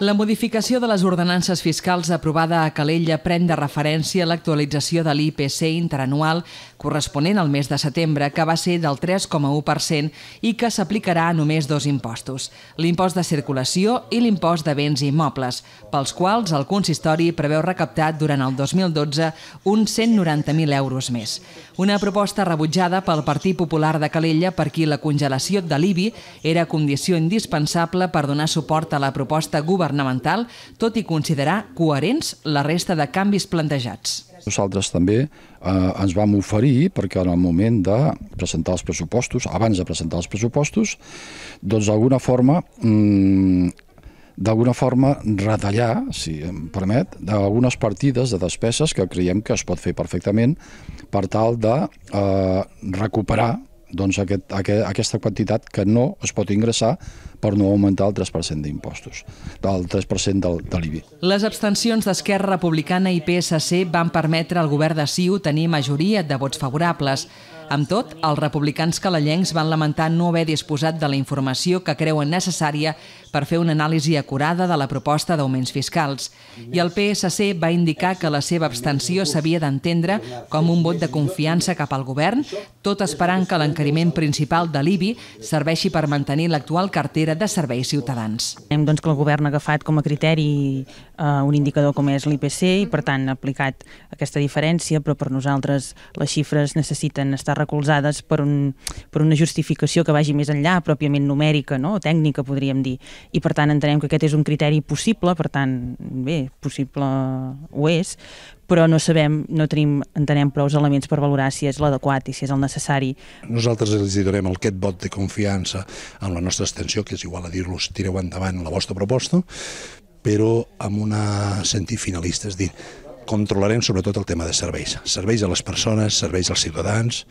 La modificació de les ordenances fiscals aprovada a Calella pren de referència l'actualització de l'IPC interanual corresponent al mes de setembre, que va ser del 3,1% i que s'aplicarà a només dos impostos, l'impost de circulació i l'impost de béns immobles, pels quals el consistori preveu recaptar durant el 2012 uns 190.000 euros més. Una proposta rebutjada pel Partit Popular de Calella, per qui la congelació de l'IBI era condició indispensable per donar suport a la proposta governamental, tot i considerar coherents la resta de canvis plantejats. Nosaltres també ens vam oferir, perquè en el moment de presentar els pressupostos, abans de presentar els pressupostos, doncs d'alguna forma retallar, si em permet, d'algunes partides de despeses que creiem que es pot fer perfectament per tal de recuperar aquesta quantitat que no es pot ingressar per no augmentar el 3% d'impostos, del 3% de l'IBI. Les abstencions d'Esquerra Republicana i PSC van permetre al govern de CiU tenir majoria de vots favorables. Amb tot, els republicans calellencs van lamentar no haver disposat de la informació que creuen necessària per fer una anàlisi acurada de la proposta d'augments fiscals. I el PSC va indicar que la seva abstenció s'havia d'entendre com un vot de confiança cap al govern, tot esperant que l'encariment principal de l'IBI serveixi per mantenir l'actual cartera de serveis ciutadans. Doncs que el govern ha agafat com a criteri un indicador com és l'IPC i, per tant, ha aplicat aquesta diferència, però per nosaltres les xifres necessiten estar recolzades per una justificació que vagi més enllà, pròpiament numèrica, o tècnica, podríem dir. I, per tant, entenem que aquest és un criteri possible, per tant, bé, possible ho és, però no entenem prou elements per valorar si és l'adequat i si és el necessari. Nosaltres els donem aquest vot de confiança en la nostra abstenció, que és igual a dir-los tireu endavant la vostra proposta, però amb un sentit finalista, és a dir, controlarem sobretot el tema de serveis. Serveis a les persones, serveis als ciutadans,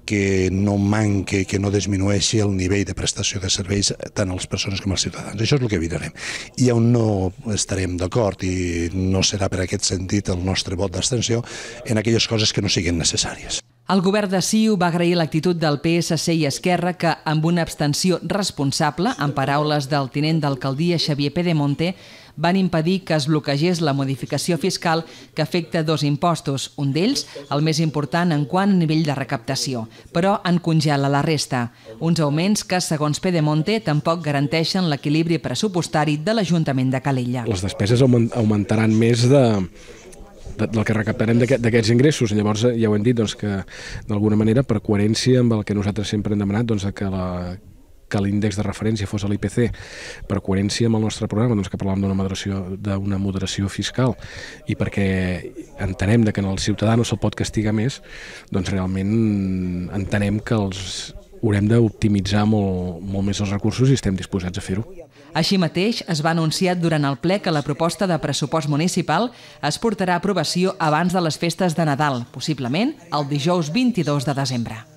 que no manque, que no disminueixi el nivell de prestació de serveis tant a les persones com als ciutadans. Això és el que evitarem. I on no estarem d'acord, i no serà per aquest sentit el nostre vot d'abstenció, en aquelles coses que no siguin necessàries. El govern de CiU va agrair l'actitud del PSC i Esquerra que, amb una abstenció responsable, en paraules del tinent d'alcaldia Xavier Pedemonte, van impedir que es bloquegés la modificació fiscal que afecta dos impostos, un d'ells, el més important en quant a nivell de recaptació, però en congela la resta. Uns augments que, segons Pedemonte, tampoc garanteixen l'equilibri pressupostari de l'Ajuntament de Calella. Les despeses augmentaran més del que recaptarem d'aquests ingressos. Llavors ja ho hem dit, que d'alguna manera, per coherència amb el que nosaltres sempre hem demanat, que l'índex de referència fos l'IPC, per coherència amb el nostre programa, que parlàvem d'una moderació fiscal, i perquè entenem que en el ciutadà no se'l pot castigar més, doncs realment entenem que haurem d'optimitzar molt més els recursos i estem disposats a fer-ho. Així mateix, es va anunciar durant el ple que la proposta de pressupost municipal es portarà a aprovació abans de les festes de Nadal, possiblement el dijous 22 de desembre.